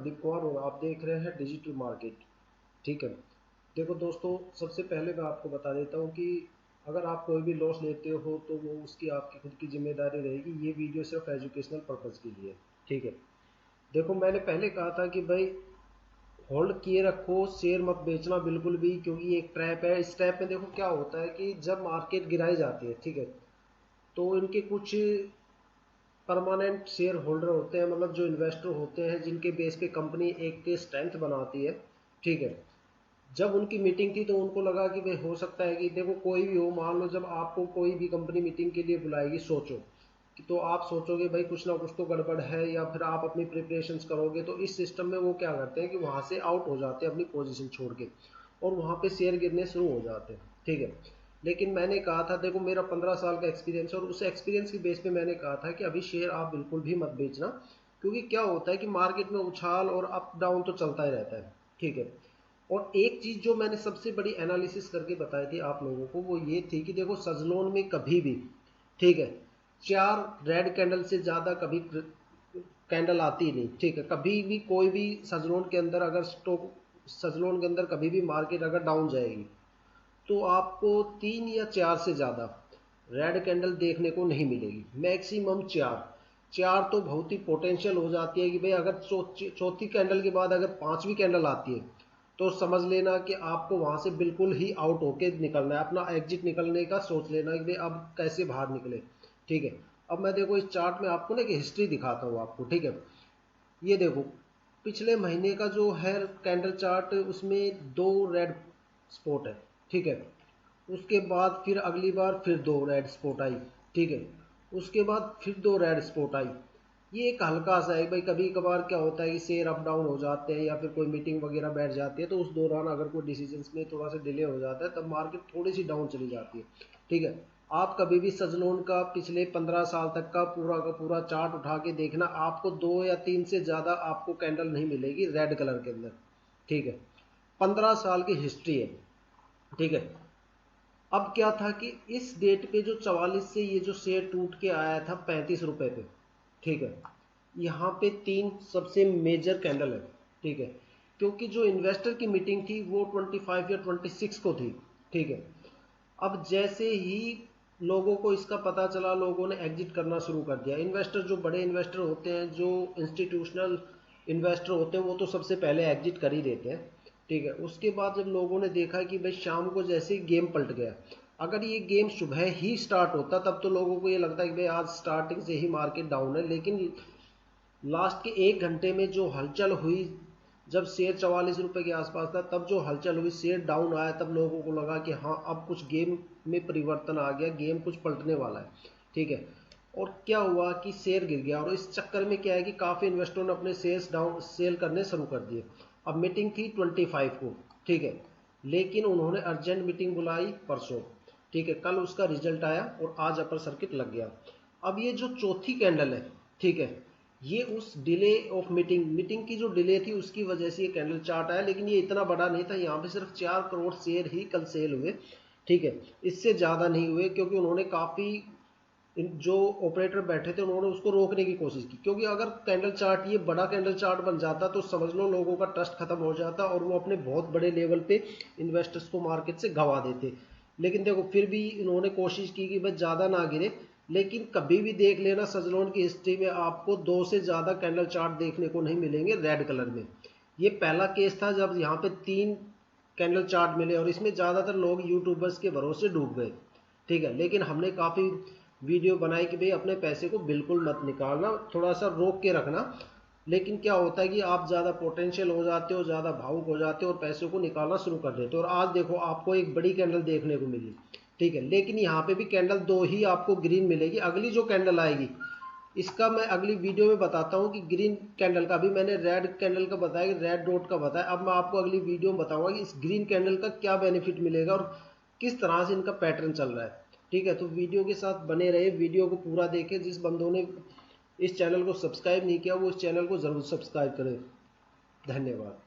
प्रदीप कुमार और आप देख रहे हैं डिजिटल मार्केट। ठीक है, देखो दोस्तों, सबसे पहले मैं आपको बता देता हूँ कि अगर आप कोई भी लॉस लेते हो तो वो उसकी आपकी खुद की जिम्मेदारी रहेगी। ये वीडियो सिर्फ एजुकेशनल पर्पज़ के लिए। ठीक है, देखो मैंने पहले कहा था कि भाई होल्ड किए रखो, शेयर मत बेचना बिल्कुल भी, क्योंकि ये एक ट्रैप है। इस ट्रैप में देखो क्या होता है कि जब मार्केट गिराई जाती है, ठीक है, तो इनके कुछ परमानेंट शेयर होल्डर होते हैं, मतलब जो इन्वेस्टर होते हैं जिनके बेस पे कंपनी एक स्ट्रेंथ बनाती है। ठीक है, जब उनकी मीटिंग थी तो उनको लगा कि भाई हो सकता है कि देखो कोई भी हो, मान लो जब आपको कोई भी कंपनी मीटिंग के लिए बुलाएगी, सोचो कि तो आप सोचोगे भाई कुछ ना कुछ तो गड़बड़ है, या फिर आप अपनी प्रिपरेशंस करोगे। तो इस सिस्टम में वो क्या करते हैं कि वहाँ से आउट हो जाते हैं अपनी पोजीशन छोड़ के, और वहाँ पे शेयर गिरने शुरू हो जाते हैं। ठीक है, लेकिन मैंने कहा था, देखो मेरा 15 साल का एक्सपीरियंस है, और उस एक्सपीरियंस की बेस पे मैंने कहा था कि अभी शेयर आप बिल्कुल भी मत बेचना, क्योंकि क्या होता है कि मार्केट में उछाल और अप डाउन तो चलता ही रहता है। ठीक है, और एक चीज जो मैंने सबसे बड़ी एनालिसिस करके बताई थी आप लोगों को, वो ये थी कि देखो सजलोन में कभी भी, ठीक है, 4 रेड कैंडल से ज्यादा कभी कैंडल आती ही नहीं। ठीक है, कभी भी कोई भी सजलोन के अंदर अगर स्टॉक, सजलोन के अंदर कभी भी मार्केट अगर डाउन जाएगी तो आपको 3 या 4 से ज़्यादा रेड कैंडल देखने को नहीं मिलेगी। मैक्सिमम 4 तो बहुत ही पोटेंशियल हो जाती है कि भाई अगर चौथी कैंडल के बाद अगर 5वीं कैंडल आती है तो समझ लेना कि आपको वहां से बिल्कुल ही आउट होके निकलना है, अपना एग्जिट निकलने का सोच लेना कि भाई अब कैसे बाहर निकले। ठीक है, अब मैं देखो इस चार्ट में आपको ना कि हिस्ट्री दिखाता हूँ आपको। ठीक है, ये देखो पिछले महीने का जो है कैंडल चार्ट, उसमें 2 रेड स्पॉट है। ठीक है, उसके बाद फिर अगली बार फिर 2 रेड स्पॉट आई। ठीक है, उसके बाद फिर 2 रेड स्पॉट आई। ये एक हल्का सा है भाई, कभी कभार क्या होता है कि शेयर अप डाउन हो जाते हैं या फिर कोई मीटिंग वगैरह बैठ जाती है, तो उस दौरान अगर कोई डिसीजंस में थोड़ा सा डिले हो जाता है तब मार्केट थोड़ी सी डाउन चली जाती है। ठीक है, आप कभी भी सजलोन का पिछले 15 साल तक का पूरा चार्ट उठा के देखना, आपको 2 या 3 से ज़्यादा आपको कैंडल नहीं मिलेगी रेड कलर के अंदर। ठीक है, 15 साल की हिस्ट्री है। ठीक है, अब क्या था कि इस डेट पे जो 44 से ये जो शेयर टूट के आया था 35 रुपए पे। ठीक है, यहाँ पे 3 सबसे मेजर कैंडल है। ठीक है, क्योंकि जो इन्वेस्टर की मीटिंग थी वो 25 या 26 को थी। ठीक है, अब जैसे ही लोगों को इसका पता चला, लोगों ने एग्जिट करना शुरू कर दिया। इन्वेस्टर, जो बड़े इन्वेस्टर होते हैं, जो इंस्टीट्यूशनल इन्वेस्टर होते हैं, वो तो सबसे पहले एग्जिट कर ही देते हैं। ठीक है, उसके बाद जब लोगों ने देखा कि भाई शाम को जैसे ही गेम पलट गया, अगर ये गेम सुबह ही स्टार्ट होता तब तो लोगों को ये लगता है कि भाई आज स्टार्टिंग से ही मार्केट डाउन है, लेकिन लास्ट के 1 घंटे में जो हलचल हुई, जब शेयर 44 रुपए के आसपास था, तब जो हलचल हुई, शेयर डाउन आया, तब लोगों को लगा कि हाँ अब कुछ गेम में परिवर्तन आ गया, गेम कुछ पलटने वाला है। ठीक है, और क्या हुआ कि शेयर गिर गया, और इस चक्कर में क्या है कि काफ़ी इन्वेस्टरों ने अपने शेयर्स डाउन सेल करने शुरू कर दिए। अब मीटिंग थी 25 को। ठीक है, लेकिन उन्होंने अर्जेंट मीटिंग बुलाई परसों। ठीक है, कल उसका रिजल्ट आया और आज अपर सर्किट लग गया। अब ये जो चौथी कैंडल है, ठीक है, ये उस डिले ऑफ मीटिंग की जो डिले थी उसकी वजह से ये कैंडल चार्ट आया, लेकिन ये इतना बड़ा नहीं था। यहाँ पे सिर्फ 4 करोड़ शेयर ही कल सेल हुए। ठीक है, इससे ज़्यादा नहीं हुए, क्योंकि उन्होंने काफ़ी जो ऑपरेटर बैठे थे उन्होंने उसको रोकने की कोशिश की, क्योंकि अगर कैंडल चार्ट, ये बड़ा कैंडल चार्ट बन जाता तो समझ लो लोगों का ट्रस्ट खत्म हो जाता और वो अपने बहुत बड़े लेवल पे इन्वेस्टर्स को मार्केट से गंवा देते। लेकिन देखो फिर भी इन्होंने कोशिश की कि बस ज़्यादा ना गिरे। लेकिन कभी भी देख लेना, सजलोन की हिस्ट्री में आपको 2 से ज़्यादा कैंडल चार्ट देखने को नहीं मिलेंगे रेड कलर में। ये पहला केस था जब यहाँ पे 3 कैंडल चार्ट मिले, और इसमें ज़्यादातर लोग यूट्यूबर्स के भरोसे डूब गए। ठीक है, लेकिन हमने काफ़ी वीडियो बनाई कि भाई अपने पैसे को बिल्कुल मत निकालना, थोड़ा सा रोक के रखना। लेकिन क्या होता है कि आप ज़्यादा पोटेंशियल हो जाते हो, ज़्यादा भावुक हो जाते हो और पैसों को निकालना शुरू कर देते हो। और आज देखो आपको एक बड़ी कैंडल देखने को मिली। ठीक है, लेकिन यहाँ पे भी कैंडल 2 ही आपको ग्रीन मिलेगी। अगली जो कैंडल आएगी इसका मैं अगली वीडियो में बताता हूँ कि ग्रीन कैंडल का, भी मैंने रेड कैंडल का बताया, रेड डॉट का बताया। अब मैं आपको अगली वीडियो में बताऊंगा कि इस ग्रीन कैंडल का क्या बेनिफिट मिलेगा और किस तरह से इनका पैटर्न चल रहा है। ठीक है, तो वीडियो के साथ बने रहे, वीडियो को पूरा देखें। जिस बंदों ने इस चैनल को सब्सक्राइब नहीं किया वो इस चैनल को ज़रूर सब्सक्राइब करें। धन्यवाद।